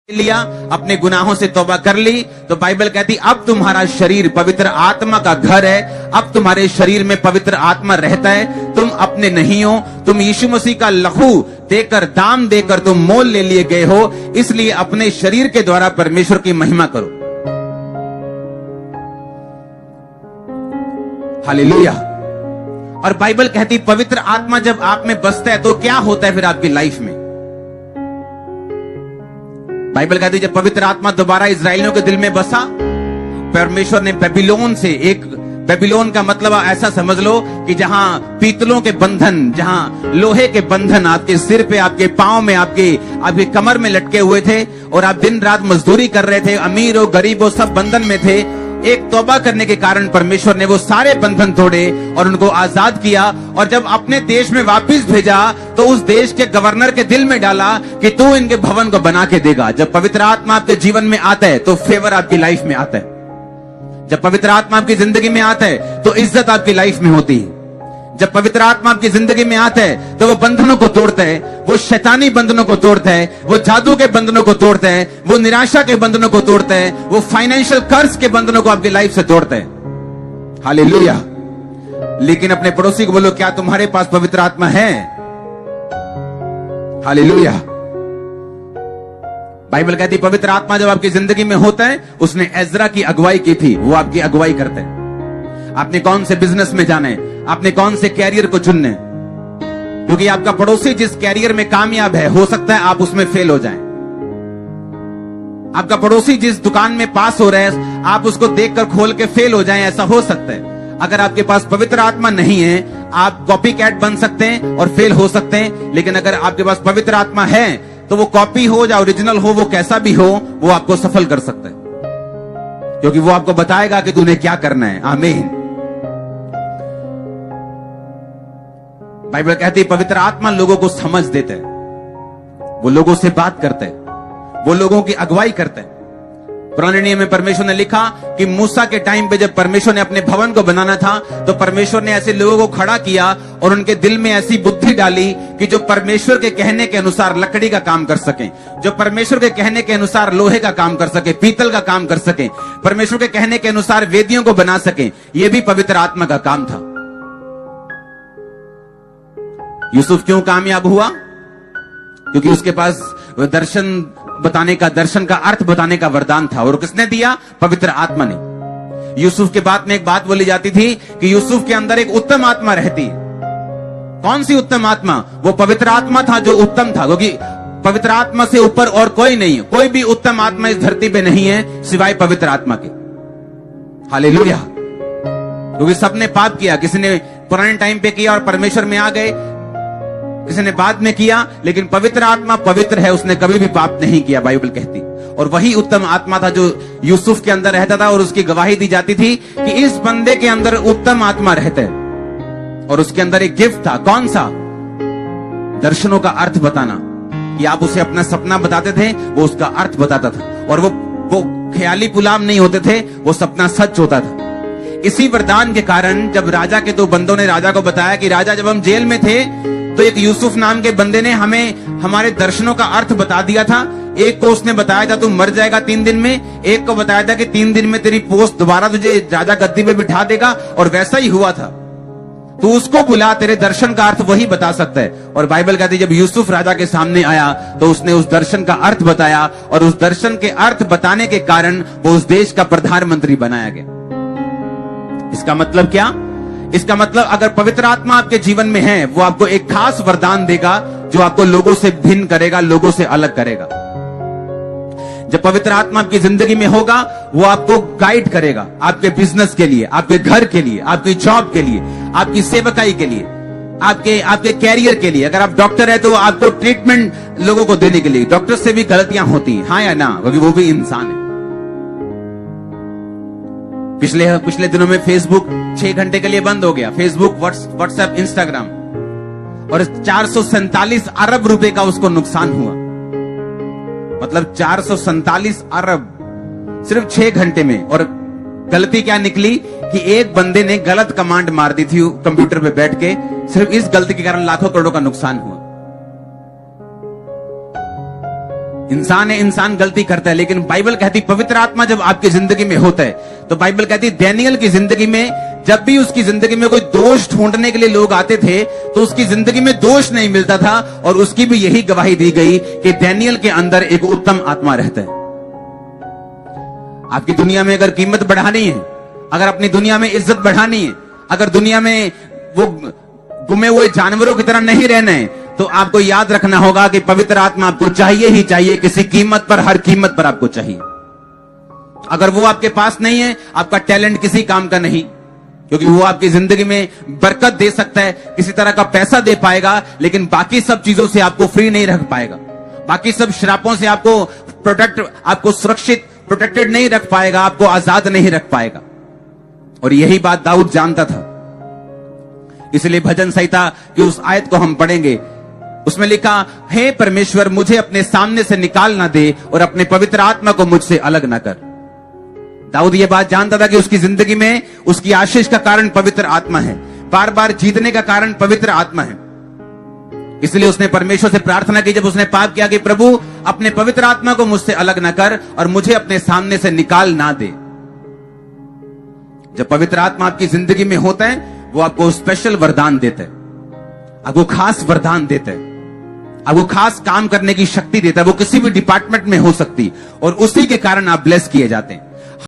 लिया, अपने गुनाहों से तौबा कर ली, तो बाइबल कहती अब तुम्हारा शरीर पवित्र आत्मा का घर है। अब तुम्हारे शरीर में पवित्र आत्मा रहता है। तुम अपने नहीं हो, तुम यीशु मसीह का लहू देकर, दाम देकर तुम मोल ले लिए गए हो। इसलिए अपने शरीर के द्वारा परमेश्वर की महिमा करो। हालेलुया। और बाइबल कहती पवित्र आत्मा जब आप में बसता है तो क्या होता है फिर आपकी लाइफ में। बाइबल कहती जब पवित्र आत्मा दोबारा इजराइलियों के दिल में बसा, परमेश्वर ने बेबीलोन से एक, बेबीलोन का मतलब ऐसा समझ लो कि जहां पीतलों के बंधन, जहां लोहे के बंधन आपके सिर पे, आपके पांव में, आपके कमर में लटके हुए थे और आप दिन रात मजदूरी कर रहे थे, अमीर हो गरीब हो सब बंधन में थे। एक तौबा करने के कारण परमेश्वर ने वो सारे बंधन तोड़े और उनको आजाद किया। और जब अपने देश में वापस भेजा तो उस देश के गवर्नर के दिल में डाला कि तू इनके भवन को बना के देगा। जब पवित्र आत्मा आपके जीवन में आता है तो फेवर आपकी लाइफ में आता है। जब पवित्र आत्मा आपकी जिंदगी में आता है तो इज्जत आपकी लाइफ में होती है। जब पवित्र आत्मा आपकी जिंदगी में आता है तो वो बंधनों को तोड़ता है, वो शैतानी बंधनों को तोड़ता है, वो जादू के बंधनों को तोड़ता है, वो निराशा के बंधनों को तोड़ता है, वो फाइनेंशियल कर्ज के बंधनों को आपकी लाइफ से तोड़ता है। हालेलुया। लेकिन अपने पड़ोसी को बोलो क्या तुम्हारे पास पवित्र आत्मा है? हालेलुया। बाइबल कहती पवित्र आत्मा जब आपकी जिंदगी में होता है, उसने एजरा की अगुवाई की थी, वो आपकी अगुवाई करते हैं। आपने कौन से बिजनेस में जाना है, आपने कौन से कैरियर को चुनना है, क्योंकि आपका पड़ोसी जिस कैरियर में कामयाब है हो सकता है आप उसमें फेल हो जाएं। आपका पड़ोसी जिस दुकान में पास हो रहा है आप उसको देखकर खोल के फेल हो जाएं, ऐसा हो सकता है। अगर आपके पास पवित्र आत्मा नहीं है आप कॉपी कैट बन सकते हैं और फेल हो सकते हैं। लेकिन अगर आपके पास पवित्र आत्मा है तो वो कॉपी हो या ओरिजिनल हो, वो कैसा भी हो, वो आपको सफल कर सकता है, क्योंकि वो आपको बताएगा कि तूने क्या करना है। आमीन। बाइबल कहती है पवित्र आत्मा लोगों को समझ देते हैं, वो लोगों से बात करते हैं, वो लोगों की अगुवाई करते हैं। पुराने नियम में परमेश्वर ने लिखा कि मूसा के टाइम पे जब परमेश्वर ने अपने भवन को बनाना था तो परमेश्वर ने ऐसे लोगों को खड़ा किया और उनके दिल में ऐसी बुद्धि डाली कि जो परमेश्वर के कहने के अनुसार लकड़ी का काम कर सके, जो परमेश्वर के कहने के अनुसार लोहे का काम कर सके, पीतल का काम कर सके, परमेश्वर के कहने के अनुसार वेदियों को बना सके। यह भी पवित्र आत्मा का काम था। यूसुफ क्यों कामयाब हुआ? क्योंकि उसके पास दर्शन बताने का, दर्शन का अर्थ बताने का वरदान था। और किसने दिया? पवित्र आत्मा ने। यूसुफ के बाद में एक बात बोली जाती थी कि यूसुफ के अंदर एक उत्तम आत्मा रहती है। कौन सी उत्तम आत्मा? वो पवित्र आत्मा था जो उत्तम था, क्योंकि पवित्र आत्मा से ऊपर और कोई नहीं है। कोई भी उत्तम आत्मा इस धरती पे नहीं है सिवाय पवित्र आत्मा के। हालेलुया। क्योंकि सबने पाप किया, किसी ने पुराने टाइम पे किया और परमेश्वर में आ गए, किसी ने बाद में किया, लेकिन पवित्र आत्मा पवित्र है, उसने कभी भी पाप नहीं किया, बाइबल कहती। और वही उत्तम आत्मा था जो यूसुफ के अंदर रहता था और उसकी गवाही दी जाती थी कि इस बंदे के अंदर उत्तम आत्मा रहता है। और उसके अंदर एक गिफ्ट था। कौन सा? दर्शनों का अर्थ बताना। कि आप उसे अपना सपना बताते थे, वो उसका अर्थ बताता था। और वो ख्याली पुलाव नहीं होते थे, वो सपना सच होता था। इसी वरदान के कारण जब राजा के दो बंदों ने राजा को बताया कि राजा जब हम जेल में थे तो एक यूसुफ नाम के बंदे ने हमें हमारे दर्शनों का अर्थ बता दिया था। एक को उसने बताया था तू मर जाएगा 3 दिन में, एक को बताया था कि 3 दिन में तेरी पोस्ट दोबारा तुझे राजा गद्दी पे बिठा देगा, और वैसा ही हुआ था। तू उसको बुला, तेरे दर्शन का अर्थ वही बता सकता है। और बाइबल कहती है जब यूसुफ राजा के सामने आया तो उसने उस दर्शन का अर्थ बताया, और उस दर्शन के अर्थ बताने के कारण वो उस देश का प्रधानमंत्री बनाया गया। इसका मतलब क्या? इसका मतलब अगर पवित्र आत्मा आपके जीवन में है वो आपको एक खास वरदान देगा जो आपको लोगों से भिन्न करेगा, लोगों से अलग करेगा। जब पवित्र आत्मा आपकी जिंदगी में होगा वो आपको गाइड करेगा, आपके बिजनेस के लिए, आपके घर के लिए, आपकी जॉब के लिए, आपकी सेवकाई के लिए, आपके कैरियर के लिए। अगर आप डॉक्टर है तो आपको ट्रीटमेंट लोगों को देने के लिए। डॉक्टर से भी गलतियां होती हैं, हाँ या ना, क्योंकि वो भी इंसान है। पिछले दिनों में फेसबुक 6 घंटे के लिए बंद हो गया। फेसबुक, व्हाट्सएप, इंस्टाग्राम, और 447 अरब रुपए का उसको नुकसान हुआ। मतलब 447 अरब सिर्फ 6 घंटे में। और गलती क्या निकली कि एक बंदे ने गलत कमांड मार दी थी कंप्यूटर पे बैठ के। सिर्फ इस गलती के कारण लाखों करोड़ों का नुकसान हुआ। इंसान है, इंसान गलती करता है, लेकिन बाइबल कहती पवित्र आत्मा जब आपकी जिंदगी में होता है तो बाइबल कहती डैनियल की जिंदगी में जब भी उसकी जिंदगी में कोई दोष ढूंढने के लिए लोग आते थे तो उसकी जिंदगी में दोष नहीं मिलता था, और उसकी भी यही गवाही दी गई कि डैनियल के अंदर एक उत्तम आत्मा रहता है। आपकी दुनिया में अगर कीमत बढ़ानी है, अगर अपनी दुनिया में इज्जत बढ़ानी है, अगर दुनिया में वो गुमे हुए जानवरों की तरह नहीं रहना है, तो आपको याद रखना होगा कि पवित्र आत्मा आपको चाहिए ही चाहिए, किसी कीमत पर, हर कीमत पर आपको चाहिए। अगर वो आपके पास नहीं है, आपका टैलेंट किसी काम का नहीं, क्योंकि वो आपकी जिंदगी में बरकत दे सकता है, किसी तरह का पैसा दे पाएगा, लेकिन बाकी सब चीजों से आपको फ्री नहीं रख पाएगा, बाकी सब श्रापों से आपको सुरक्षित प्रोटेक्टेड नहीं रख पाएगा, आपको आजाद नहीं रख पाएगा। और यही बात दाऊद जानता था। इसलिए भजन संहिता की उस आयत को हम पढ़ेंगे, उसमें लिखा, हे परमेश्वर मुझे अपने सामने से निकाल ना दे और अपने पवित्र आत्मा को मुझसे अलग ना कर। दाऊद ये बात जानता था कि उसकी जिंदगी में उसकी आशीष का कारण पवित्र आत्मा है, बार बार जीतने का कारण पवित्र आत्मा है। इसलिए उसने परमेश्वर से प्रार्थना की, जब उसने पाप किया, कि प्रभु अपने पवित्र आत्मा को मुझसे अलग ना कर और मुझे अपने सामने से निकाल ना दे। जब पवित्र आत्मा आपकी जिंदगी में होता है, वो आपको स्पेशल वरदान देता है, आपको खास वरदान देता है, आपको खास काम करने की शक्ति देता है। वो किसी भी डिपार्टमेंट में हो सकती और उसी के कारण आप ब्लेस किए जाते हैं।